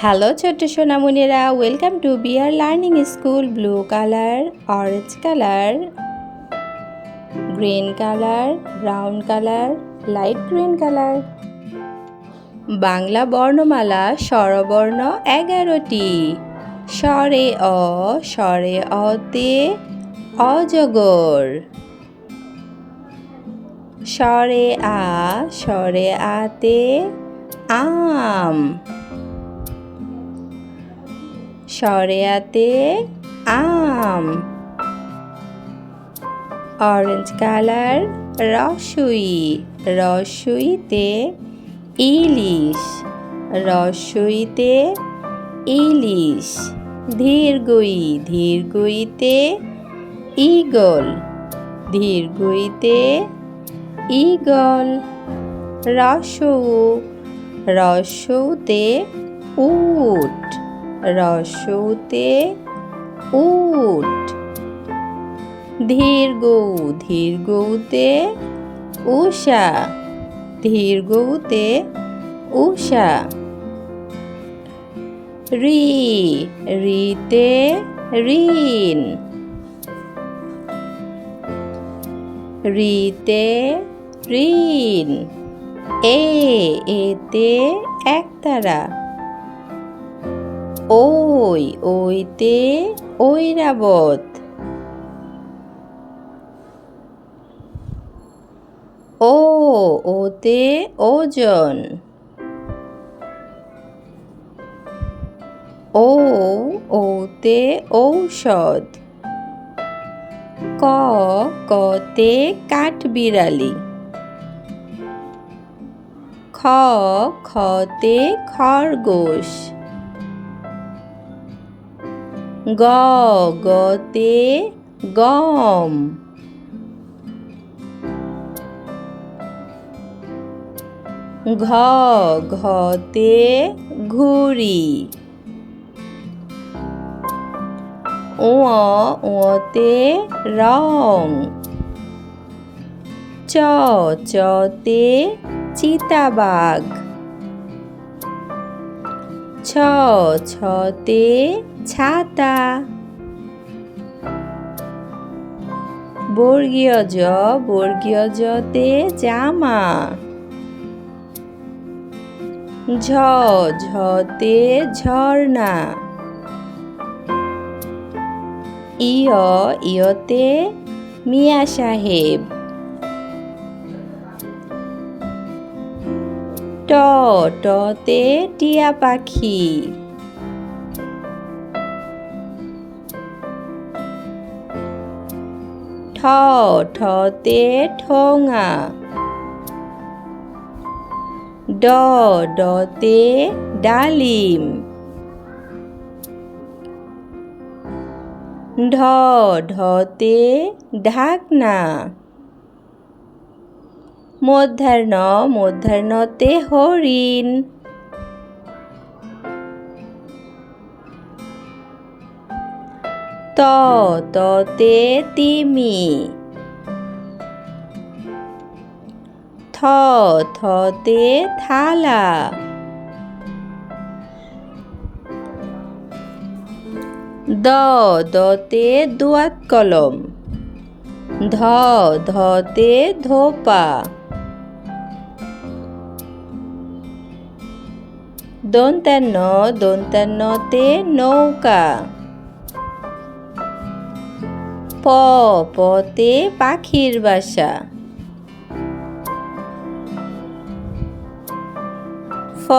Hello ছোট্ট সোনামণিরা, welcome to BR learning school. Blue colour, orange colour, green colour, brown colour, light green colour. Bangla বর্ণমালা স্বরবর্ণ 11টি। স্বরে অ, স্বরে অতে অজগর। স্বরে আ, স্বরে আতে আম। স্বরে আতে আম। অরেঞ্জ কালার, রসুই, রসুইতে ইলিশ, রসুইতে ইলিশ। ধীরগুই, ধীরগুইতে ঈগল, ধীরগুইতে ঈগল। রসৌ, রসৌতে উট, রসৌতে উট। ধীরগৌ, ধীরগৌতে উষা, ধীরগৌতে উষা। রি, রিতে ঋণ, রিতে ঋণ। এ, এতে একতারা। ওই, ওইতে ঐরাবত। ও, ওতে ওজন। ও, ওতে ঔষধ। ক, কতে কাঠবিড়ালি। খ, খতে খরগোশ। গ, গতে গম। ঘ, ঘতে ঘুড়ি। ঙ, ঙতে রং। চ, চতে চিতাবাঘ। ছ, ছতে ছাতা। বর্গীয় জ, বর্গীয় জতে জামা। ঝ, ঝতে ঝর্ণা। ইয়, ইয়তে মিয়া সাহেব। ট, টতে টিয়া পাখি। ঠ, ঠতে ঠোঙা। ড, ডতে ডালিম। ঢ, ঢতে ঢাকনা। মধ্যাহ্ন, মধ্যাহ্নতে হরিণ। ত, ততে তিমি। থ, থতে থালা। দ, দতে দোয়াত কলম। ধ, ধতে ধোপা। দন্ত্যান্ন, দন্ত্যান্নতে নৌকা। প, পতে পাখির বাসা। ফ,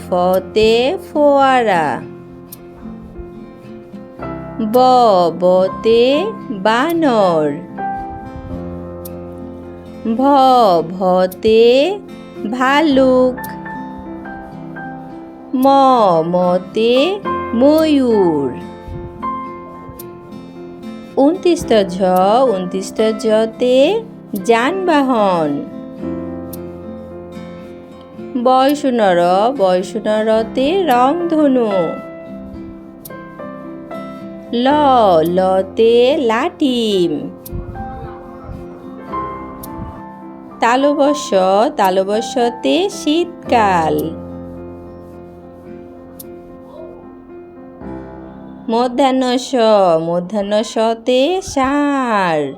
ফতে ফোয়ারা। ব, বতে বানর। ভ, ভতে ভালুক। ম, মতে ময়ূর। 29 ঝ, 29 জতে যানবাহন। বয়সুনর, বয়সুনরতে রংধনু। ল, লতে লাটিম। তালবস্য, তালবস্যতে শীতকাল। মধ্যাহ্ন স মধ্যাহ্ন সতে ষাঁড়।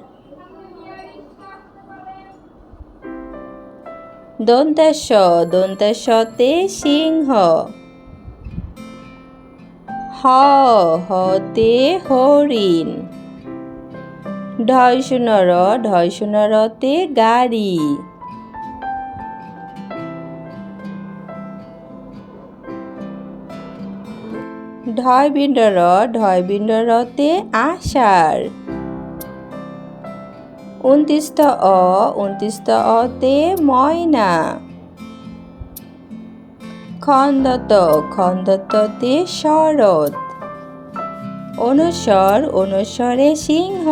দন্ত্য সতে সিংহ। হতে হরিণ। ঢয় শূন্য রতে গাড়ি। ঢয় বিন্দ রতে আষাঢ়। উনতিস্থ অতে ময়না। খন্দতে শরৎ। অনুস্বরে সিংহ।